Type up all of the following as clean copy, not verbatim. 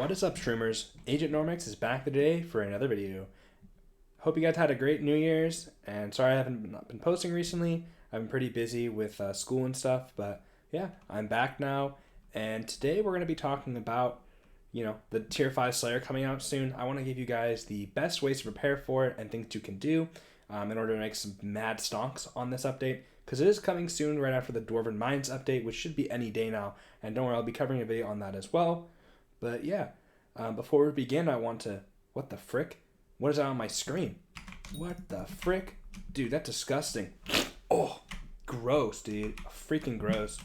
What is up, Shroomers? Agent Normex is back today for another video. Hope you guys had a great New Year's, and sorry I haven't been posting recently. I've been pretty busy with school and stuff, but yeah, I'm back now, and today we're going to be talking about, the Tier 5 Slayer coming out soon. I want to give you guys the best ways to prepare for it and things you can do in order to make some mad stonks on this update, because it is coming soon right after the Dwarven Mines update, which should be any day now, and don't worry, I'll be covering a video on that as well. But yeah, before we begin, I want to... What the frick? What is that on my screen? What the frick? Dude, that's disgusting. Oh, gross, dude. Freaking gross.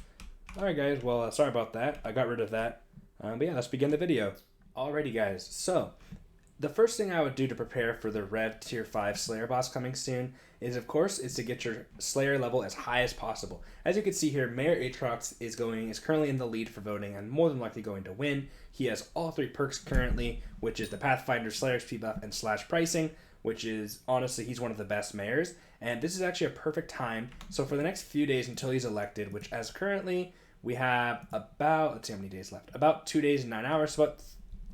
Alright, guys. Well, sorry about that. I got rid of that. But yeah, let's begin the video. Alrighty, guys. So, the first thing I would do to prepare for the Rev Tier 5 Slayer boss coming soon is, of course, to get your Slayer level as high as possible. As you can see here, Mayor Aatrox is currently in the lead for voting and more than likely going to win. He has all three perks currently, which is the Pathfinder Slayer speed buff and slash pricing, which is, honestly, he's one of the best mayors. And this is actually a perfect time. So for the next few days until he's elected, which as currently we have about, let's see how many days left, about 2 days and 9 hours, so about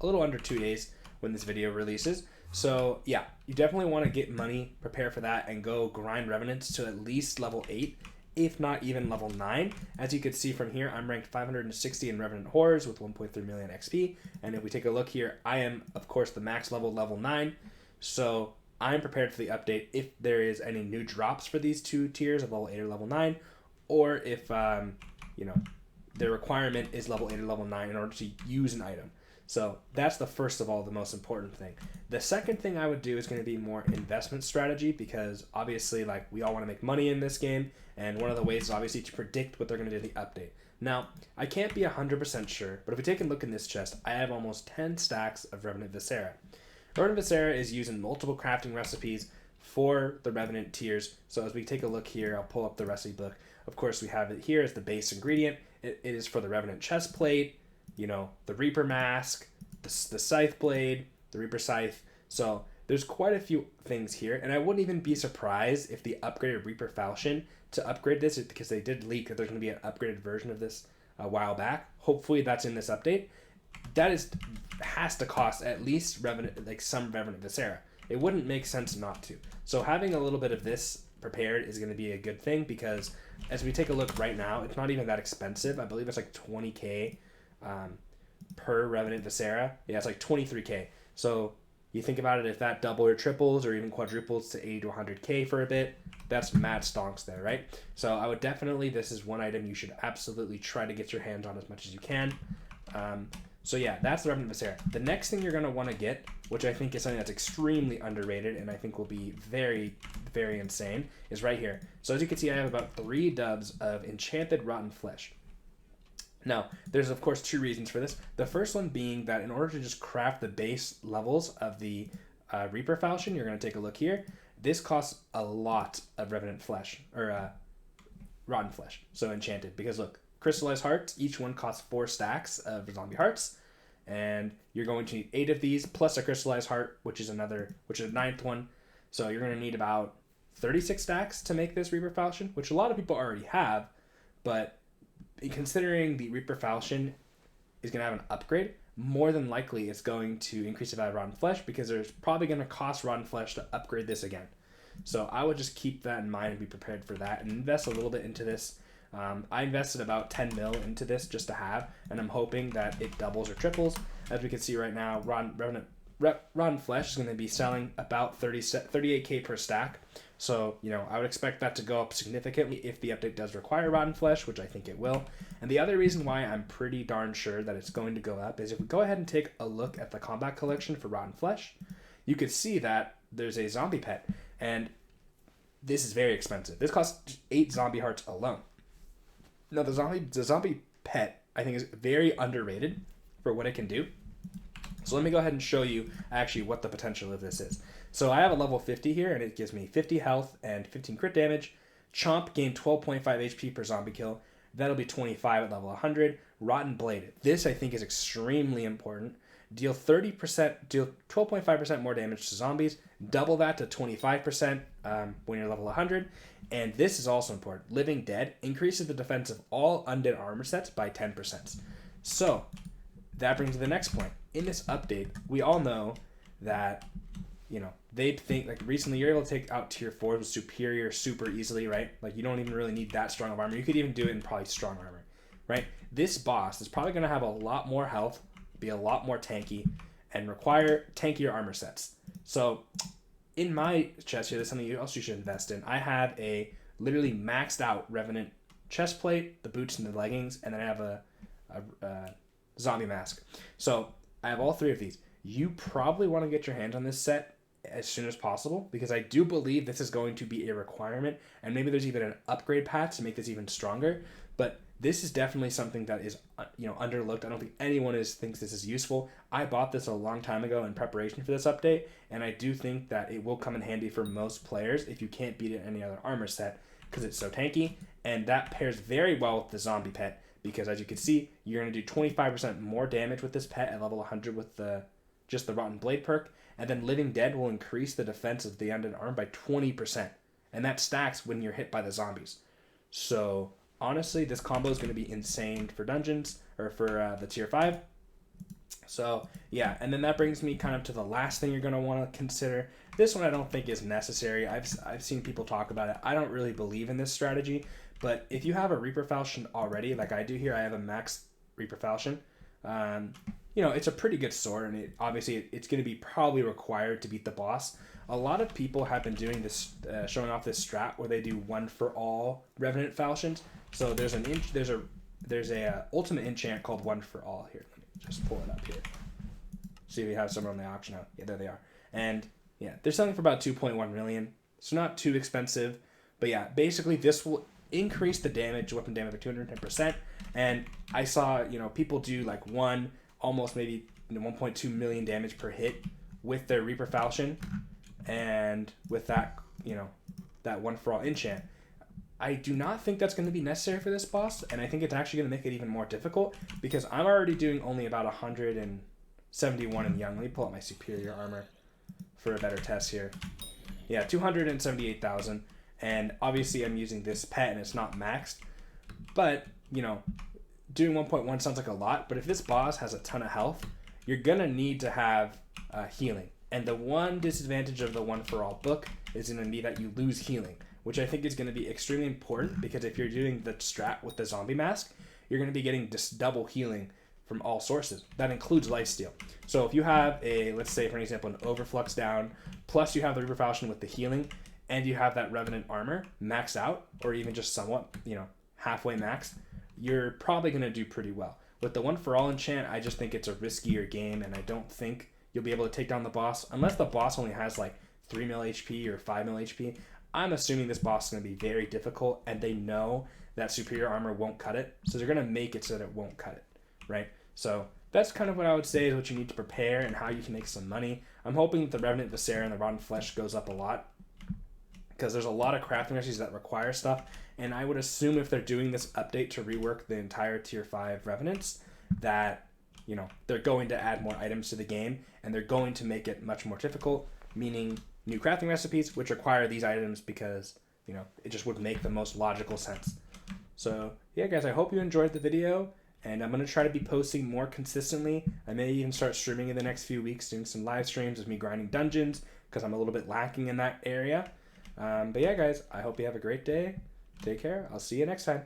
a little under 2 days when this video releases. So yeah, you definitely want to get money, prepare for that, and go grind Revenants to at least level 8, if not even level 9. As you can see from here, I'm ranked 560 in Revenant Horrors with 1.3 million XP. And if we take a look here, I am, of course, the max level 9. So I'm prepared for the update if there is any new drops for these two tiers of level 8 or level 9, or if, the requirement is level 8 or level 9 in order to use an item. So that's the first of all, the most important thing. The second thing I would do is going to be more investment strategy, because obviously, like, we all want to make money in this game, and one of the ways is obviously to predict what they're going to do in the update. Now, I can't be 100% sure, but if we take a look in this chest, I have almost 10 stacks of Revenant Viscera. Revenant Viscera is used in multiple crafting recipes for the Revenant tiers. So as we take a look here, I'll pull up the recipe book. Of course, we have it here as the base ingredient. It is for the Revenant chest plate, the Reaper mask, the Scythe blade, the Reaper scythe. So there's quite a few things here, and I wouldn't even be surprised if the upgraded Reaper falchion to upgrade this, because they did leak that there's going to be an upgraded version of this a while back. Hopefully that's in this update. That has to cost at least some Revenant Viscera. It wouldn't make sense not to. So having a little bit of this prepared is going to be a good thing, because as we take a look right now, it's not even that expensive. I believe it's like 20k per Revenant Viscera. Yeah, it's like 23k. So you think about it, if that double or triples or even quadruples to 80 to 100k for a bit, that's mad stonks there, right? So I would definitely, this is one item you should absolutely try to get your hands on as much as you can. So yeah, that's the Revenant Viscera. The next thing you're going to want to get, which I think is something that's extremely underrated and I think will be very, very insane, is right here. So as you can see, I have about 3 dubs of Enchanted Rotten Flesh. Now, there's of course 2 reasons for this. The first one being that in order to just craft the base levels of the Reaper falchion, you're going to take a look here. This costs a lot of Revenant Flesh, or Rotten Flesh, so Enchanted, because look, Crystallized Hearts, each one costs 4 stacks of Zombie Hearts, and you're going to need 8 of these, plus a Crystallized Heart, which is a 9th one. So you're going to need about 36 stacks to make this Reaper falchion, which a lot of people already have, but considering the Reaper falchion is going to have an upgrade, more than likely it's going to increase the value of Rotten Flesh, because there's probably going to cost Rotten Flesh to upgrade this again. So I would just keep that in mind and be prepared for that and invest a little bit into this. I invested about 10 mil into this just to have, and I'm hoping that it doubles or triples. As we can see right now, Rotten Flesh is going to be selling about 38k per stack. So, I would expect that to go up significantly if the update does require Rotten Flesh, which I think it will. And the other reason why I'm pretty darn sure that it's going to go up is if we go ahead and take a look at the combat collection for Rotten Flesh, you could see that there's a zombie pet, and this is very expensive. This costs 8 zombie hearts alone. Now, the zombie pet, I think, is very underrated for what it can do. So let me go ahead and show you actually what the potential of this is. So I have a level 50 here, and it gives me 50 health and 15 crit damage. Chomp gain 12.5 HP per zombie kill. That'll be 25 at level 100. Rotten Blade. This, I think, is extremely important. Deal 12.5% more damage to zombies. Double that to 25% when you're level 100. And this is also important. Living Dead increases the defense of all undead armor sets by 10%. So that brings to the next point. In this update, we all know that, you know, they think, like, recently you're able to take out tier 4 with superior super easily, right? Like, you don't even really need that strong of armor. You could even do it in probably strong armor, right? This boss is probably going to have a lot more health, be a lot more tanky, and require tankier armor sets. So in my chest here, there's something else you should invest in. I have a literally maxed out Revenant chest plate, the boots and the leggings, and then I have a zombie mask. So I have all 3 of these. You probably want to get your hands on this set as soon as possible, because I do believe this is going to be a requirement, and maybe there's even an upgrade patch to make this even stronger. But this is definitely something that is, you know, underlooked. I don't think anyone thinks this is useful. I bought this a long time ago in preparation for this update, and I do think that it will come in handy for most players if you can't beat it in any other armor set, because it's so tanky, and that pairs very well with the zombie pet, because as you can see, you're going to do 25% more damage with this pet at level 100 with just the Rotten Blade perk, and then Living Dead will increase the defense of the undead arm by 20%, and that stacks when you're hit by the zombies. So honestly, this combo is going to be insane for dungeons, or for the tier 5. So yeah, and then that brings me kind of to the last thing you're going to want to consider. This one I don't think is necessary. I've seen people talk about it. I don't really believe in this strategy, but if you have a Reaper Falchion already, like I do here, I have a max Reaper Falchion. You know, it's a pretty good sword, and it's going to be probably required to beat the boss. A lot of people have been doing this, showing off this strat where they do 1 for all Revenant Falchions. So there's a ultimate enchant called 1 for all here. Let me just pull it up here. See if we have someone on the auction house. Yeah, there they are. And yeah, they're selling for about 2.1 million. So not too expensive, but yeah, basically this will increase the weapon damage by 210%. And I saw, you know, people do like almost maybe 1.2 million damage per hit with their Reaper Falchion, and with that, you know, that 1 for all enchant. I do not think that's going to be necessary for this boss, and I think it's actually going to make it even more difficult, because I'm already doing only about 171 in Young. Let me pull up my superior armor for a better test here. Yeah, 278,000, and obviously I'm using this pet and it's not maxed, but, you know, doing 1.1 sounds like a lot, but if this boss has a ton of health, you're going to need to have healing. And the one disadvantage of the 1 for all book is going to be that you lose healing, which I think is going to be extremely important, because if you're doing the strat with the zombie mask, you're going to be getting this double healing from all sources. That includes lifesteal. So if you have let's say for an example, an Overflux down, plus you have the Reaper Falchion with the healing, and you have that Revenant armor maxed out, or even just somewhat, you know, halfway maxed, you're probably going to do pretty well. With the 1 for all enchant, I just think it's a riskier game, and I don't think you'll be able to take down the boss, unless the boss only has like 3 mil HP or 5 mil HP. I'm assuming this boss is going to be very difficult, and they know that superior armor won't cut it, so they're going to make it so that it won't cut it, right? So that's kind of what I would say is what you need to prepare and how you can make some money. I'm hoping that the Revenant Viscera and the Rotten Flesh goes up a lot, because there's a lot of crafting recipes that require stuff, and I would assume if they're doing this update to rework the entire tier 5 Revenants, that, you know, they're going to add more items to the game, and they're going to make it much more difficult, meaning new crafting recipes, which require these items, because, you know, it just would make the most logical sense. So yeah, guys, I hope you enjoyed the video, and I'm going to try to be posting more consistently. I may even start streaming in the next few weeks, doing some live streams of me grinding dungeons, because I'm a little bit lacking in that area. But yeah, guys, I hope you have a great day. Take care. I'll see you next time.